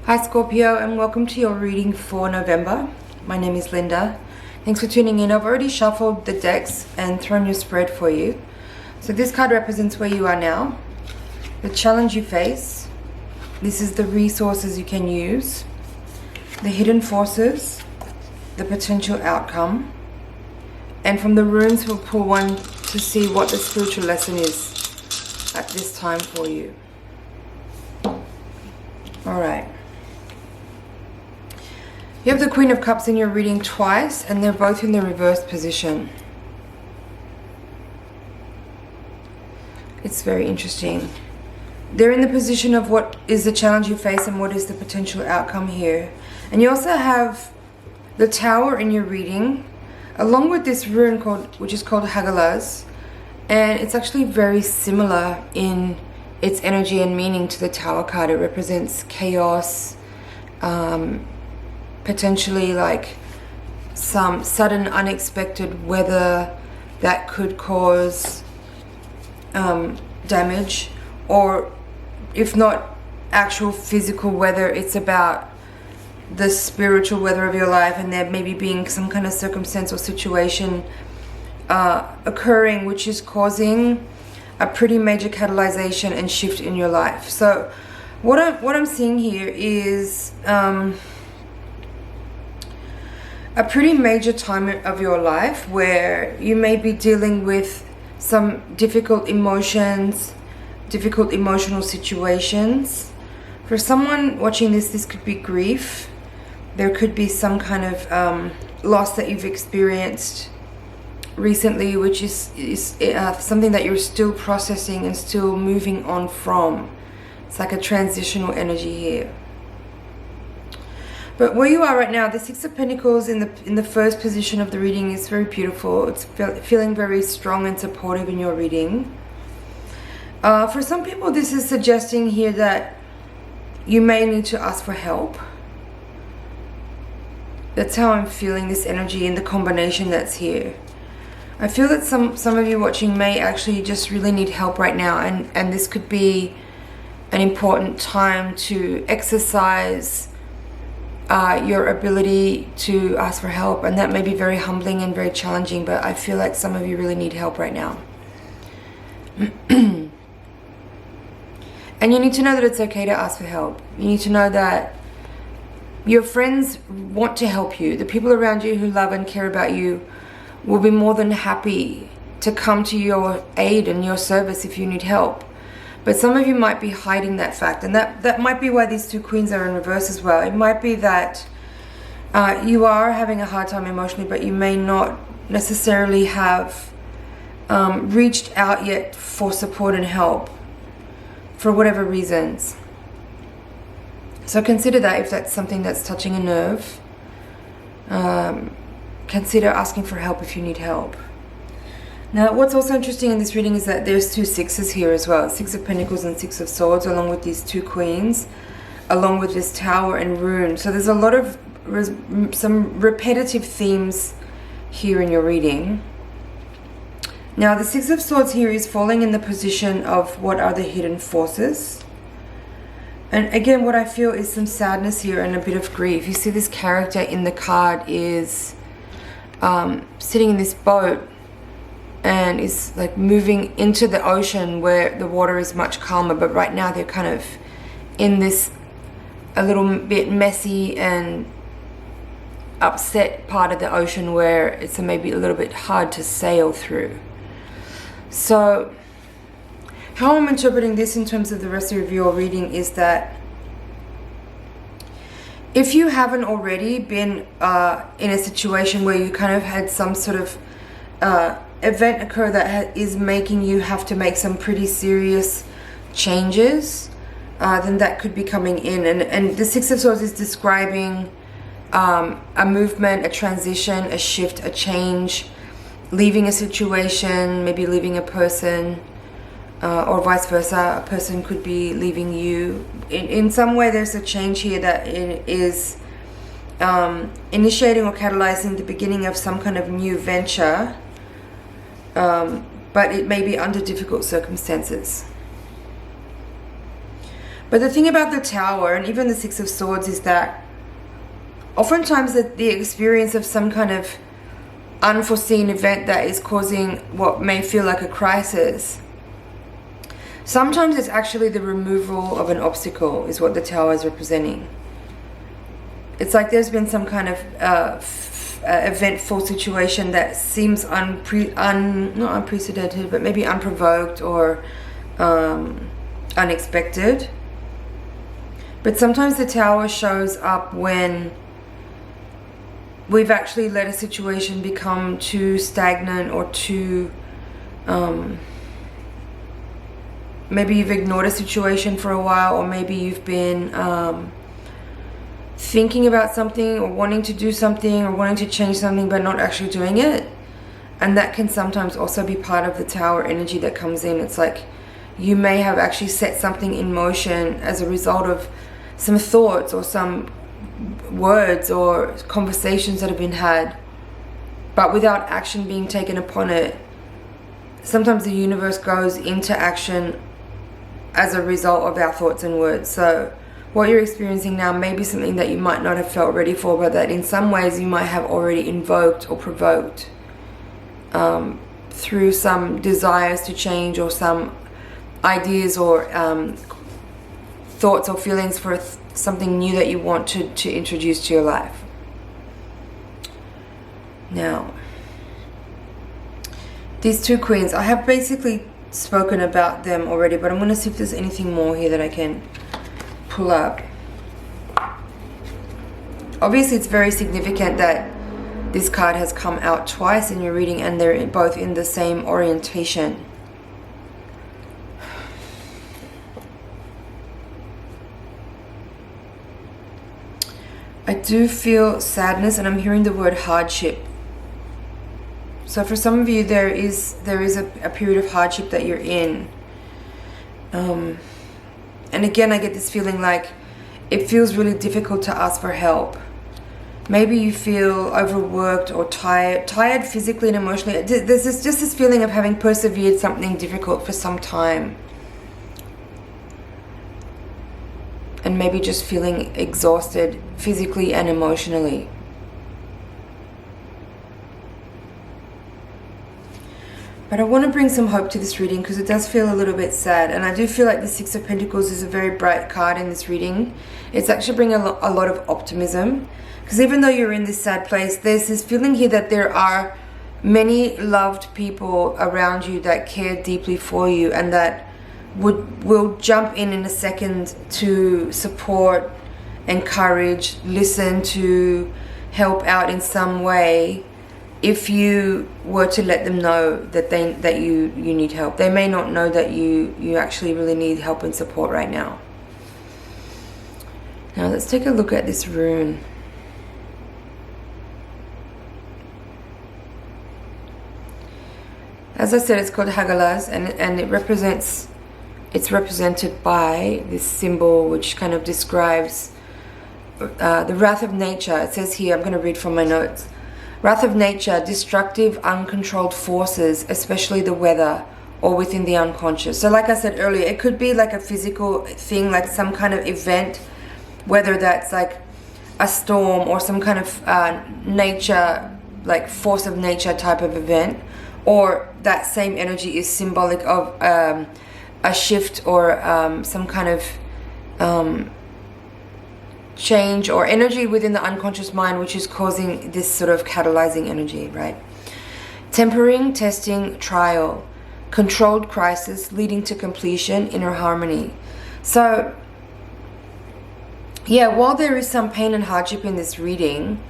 Hi Scorpio, and welcome to your reading for November. My name is Linda. Thanks for tuning in. I've already shuffled the decks and thrown your spread for you. So this card represents where you are now, the challenge you face. This is the resources you can use, the hidden forces, the potential outcome. And from the runes, we'll pull one to see what the spiritual lesson is at this time for you. All right. You have the Queen of Cups in your reading twice, and they're both in the reverse position. It's very interesting. They're in the position of what is the challenge you face and what is the potential outcome here. And you also have the Tower in your reading, along with this rune which is called Hagalaz. And it's actually very similar in its energy and meaning to the Tower card. It represents chaos, potentially like some sudden unexpected weather that could cause damage, or if not actual physical weather, it's about the spiritual weather of your life, and there maybe being some kind of circumstance or situation occurring which is causing a pretty major catalyzation and shift in your life. So what I'm seeing here is a pretty major time of your life where you may be dealing with some difficult emotions, difficult emotional situations. For someone watching this could be grief. There could be some kind of loss that you've experienced recently, which is something that you're still processing and still moving on from. It's like a transitional energy here. But where you are right now, the Six of Pentacles in the first position of the reading is very beautiful. It's feeling very strong and supportive in your reading. For some people, this is suggesting here that you may need to ask for help. That's how I'm feeling this energy in the combination that's here. I feel that some of you watching may actually just really need help right now, and this could be an important time to exercise your ability to ask for help, and that may be very humbling and very challenging, but I feel like some of you really need help right now. And you need to know that it's okay to ask for help. You need to know that your friends want to help you. The people around you who love and care about you will be more than happy to come to your aid and your service if you need help. But some of you might be hiding that fact, and that might be why these two queens are in reverse as well. It might be that you are having a hard time emotionally, but you may not necessarily have reached out yet for support and help for whatever reasons. So consider that if that's something that's touching a nerve. Consider asking for help if you need help. Now, what's also interesting in this reading is that there's two sixes here as well. Six of Pentacles and Six of Swords, along with these two queens, along with this Tower and rune. So there's a lot of some repetitive themes here in your reading. Now, the Six of Swords here is falling in the position of what are the hidden forces. And again, what I feel is some sadness here and a bit of grief. You see this character in the card is sitting in this boat and is like moving into the ocean where the water is much calmer, but right now they're kind of in this a little bit messy and upset part of the ocean where it's maybe a little bit hard to sail through. So how I'm interpreting this in terms of the rest of your reading is that if you haven't already been in a situation where you kind of had some sort of event occur that is making you have to make some pretty serious changes, then that could be coming in. And the Six of Swords is describing a movement, a transition, a shift, a change, leaving a situation, maybe leaving a person, or vice versa. A person could be leaving you. In some way, there's a change here that is initiating or catalyzing the beginning of some kind of new venture. But it may be under difficult circumstances. But the thing about the Tower and even the Six of Swords is that oftentimes the experience of some kind of unforeseen event that is causing what may feel like a crisis, sometimes it's actually the removal of an obstacle is what the Tower is representing. It's like there's been some kind of eventful situation that seems not unprecedented, but maybe unprovoked or unexpected. But sometimes the Tower shows up when we've actually let a situation become too stagnant or too maybe you've ignored a situation for a while, or maybe you've been thinking about something or wanting to do something or wanting to change something but not actually doing it. And that can sometimes also be part of the Tower energy that comes in. It's like you may have actually set something in motion as a result of some thoughts or some words or conversations that have been had, but without action being taken upon it. Sometimes the universe goes into action as a result of our thoughts and words. So what you're experiencing now may be something that you might not have felt ready for, but that in some ways you might have already invoked or provoked through some desires to change or some ideas or thoughts or feelings for something new that you want to introduce to your life. Now, these two queens, I have basically spoken about them already, but I'm going to see if there's anything more here that I can pull up. Obviously, it's very significant that this card has come out twice in your reading and they're both in the same orientation. I do feel sadness, and I'm hearing the word hardship. So for some of you, there is a period of hardship that you're in. And again, I get this feeling like it feels really difficult to ask for help. Maybe you feel overworked or tired physically and emotionally. There's just this feeling of having persevered something difficult for some time. And maybe just feeling exhausted physically and emotionally. But I want to bring some hope to this reading because it does feel a little bit sad. And I do feel like the Six of Pentacles is a very bright card in this reading. It's actually bringing a lot of optimism. Because even though you're in this sad place, there's this feeling here that there are many loved people around you that care deeply for you and that will jump in a second to support, encourage, listen, to help out in some way if you were to let them know that you need help. They may not know that you actually really need help and support right now. Now let's take a look at this rune. As I said, it's called Hagalaz, and it's represented by this symbol which kind of describes the wrath of nature. It says here, I'm going to read from my notes. Wrath of nature, destructive, uncontrolled forces, especially the weather or within the unconscious. So like I said earlier, it could be like a physical thing, like some kind of event, whether that's like a storm or some kind of nature, like force of nature type of event, or that same energy is symbolic of a shift or some kind of change or energy within the unconscious mind, which is causing this sort of catalyzing energy, right? Tempering, testing, trial, controlled crisis leading to completion, inner harmony. So yeah, while there is some pain and hardship in this reading,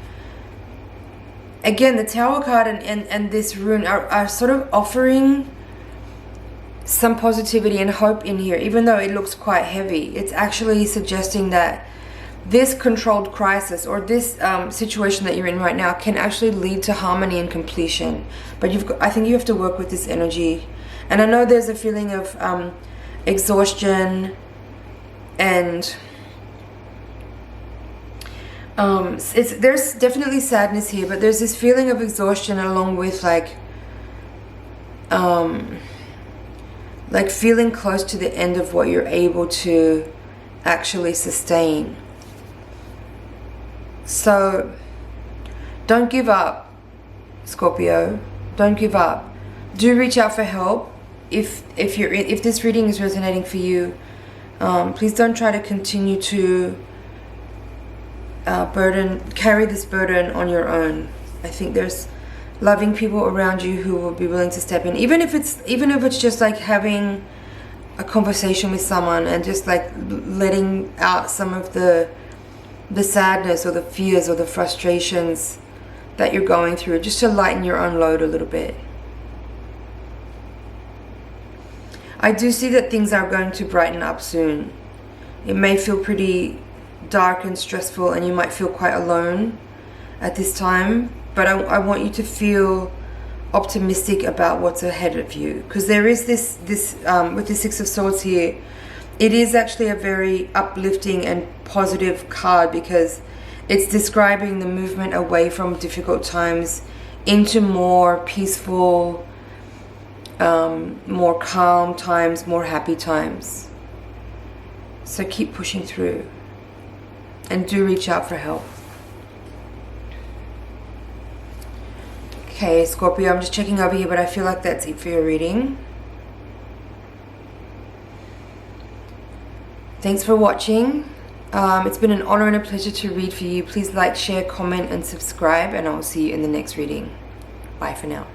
again, the Tower card and this rune are sort of offering some positivity and hope in here. Even though it looks quite heavy, it's actually suggesting that this controlled crisis or this situation that you're in right now can actually lead to harmony and completion. But I think you have to work with this energy. And I know there's a feeling of exhaustion and there's definitely sadness here, but there's this feeling of exhaustion along with like feeling close to the end of what you're able to actually sustain. So don't give up, Scorpio. Don't give up. Do reach out for help. If this reading is resonating for you, please don't try to continue to carry this burden on your own. I think there's loving people around you who will be willing to step in, even if it's just like having a conversation with someone and just like letting out some of the sadness or the fears or the frustrations that you're going through, just to lighten your own load a little bit. I do see that things are going to brighten up soon. It may feel pretty dark and stressful, and you might feel quite alone at this time, but I want you to feel optimistic about what's ahead of you, because there is this with the Six of Swords here, it is actually a very uplifting and positive card, because it's describing the movement away from difficult times into more peaceful, more calm times, more happy times. So keep pushing through and do reach out for help. Okay, Scorpio, I'm just checking over here, but I feel like that's it for your reading. Thanks for watching. It's been an honor and a pleasure to read for you. Please like, share, comment, and subscribe, and I will see you in the next reading. Bye for now.